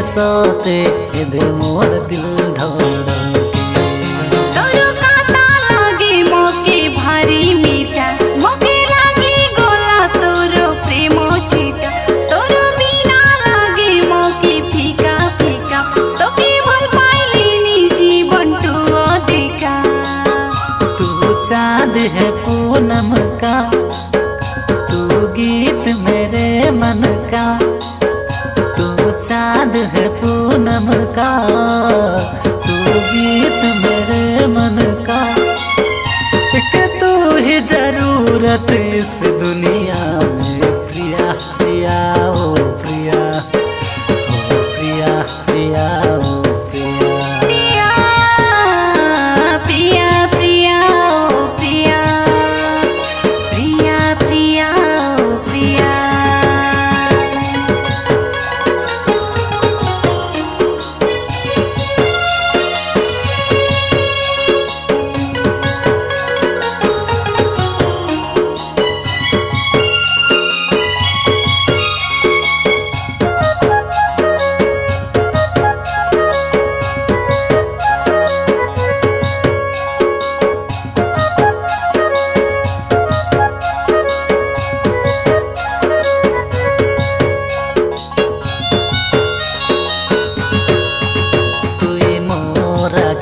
सोते दे मोर दिल धड़के तोरो काता लागे मोके भारी मीठा मोके लागे गोला तोरो प्रेम चीटा तोरो बिना लागे मोके फीका फीका तोके भल पाइलिनी जीवन टू देखा तू चाँद है पूनम का तू गीत मेरे मन का चाँद है पूनम का तू गीत मेरे मन का कि तू ही जरूरत इस दुनिया में प्रिया प्रिया ओ प्रिया ओ प्रिया प्रिया ओ प्रिया प्रिया प्रिया प्रिया ओ प्रिया प्रिया प्रिया ओ प्रिया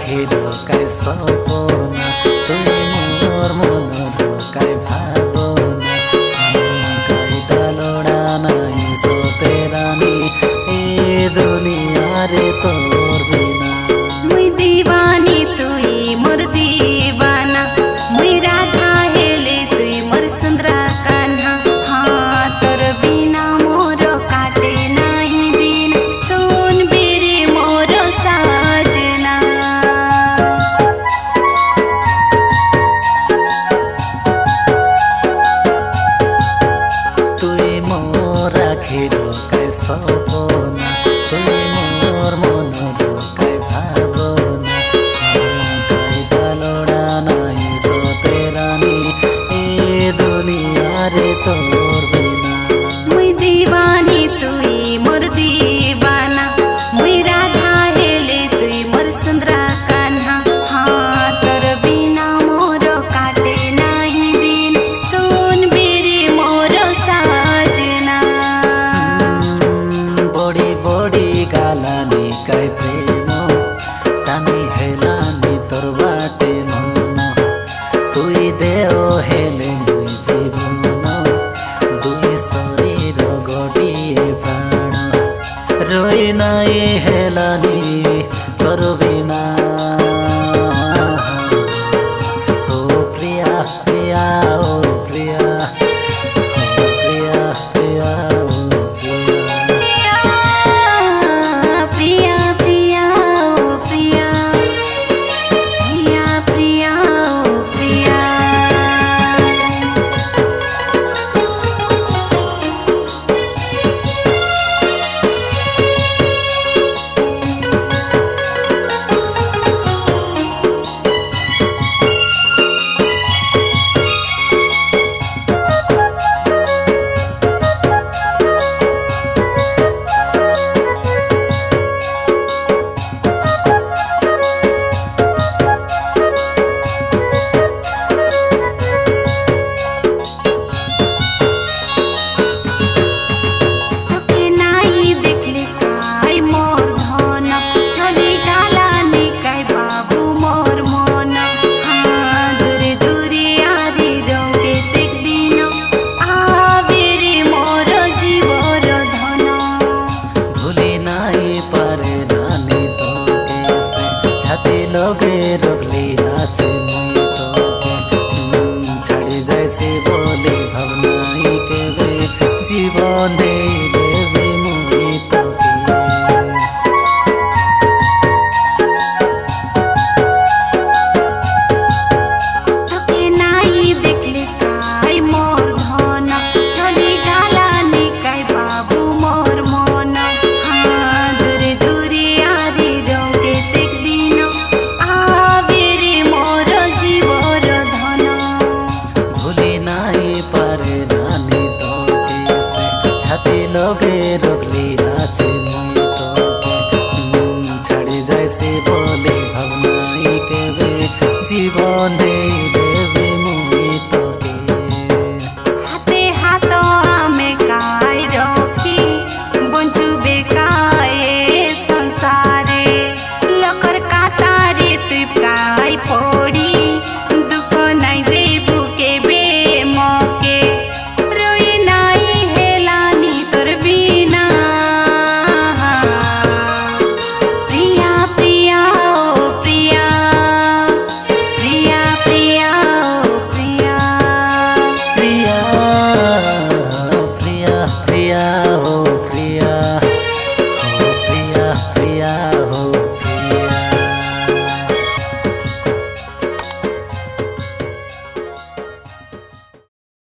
खेरो काय सपना तुई मोर मनरो काय भावना काय डालोड़ा नाई सोते रानी ए दुनिया रे तोर बिना मुई दीवानी तुई मोर दीवाना मुई राधा हेले तुई मोर सुंदरा कान्हा हाँ तोर बिना मोर काटे नहीं दिन सुन बेरे मोर साजना तुई मोर खेरो काय सपना तुई मोर मनरो काय भावना काय डालोड़ा नाई सोते रानी ए दुनिया रे तोर बिना मुई दीवानी तुई मोर दीवाना मुई राधा हेले तुई मोर सुंदरा कान्हा हाँ तोर बिना मोर काटे नहीं दिन सुन बेरे मोर साजना बड़ी बड़ी गालानी काय प्रेम टानी हेलानी तोर बाटे मन तुई देओ हेले मुई जीवन दुई शरीर गोटिए प्राण रोई नाई हेलानी तोर बिना ओ प्रिया प्रिया ओ प्रिया ओ प्रिया प्रिया ओ प्रिया प्रिया प्रिया प्रिया আছে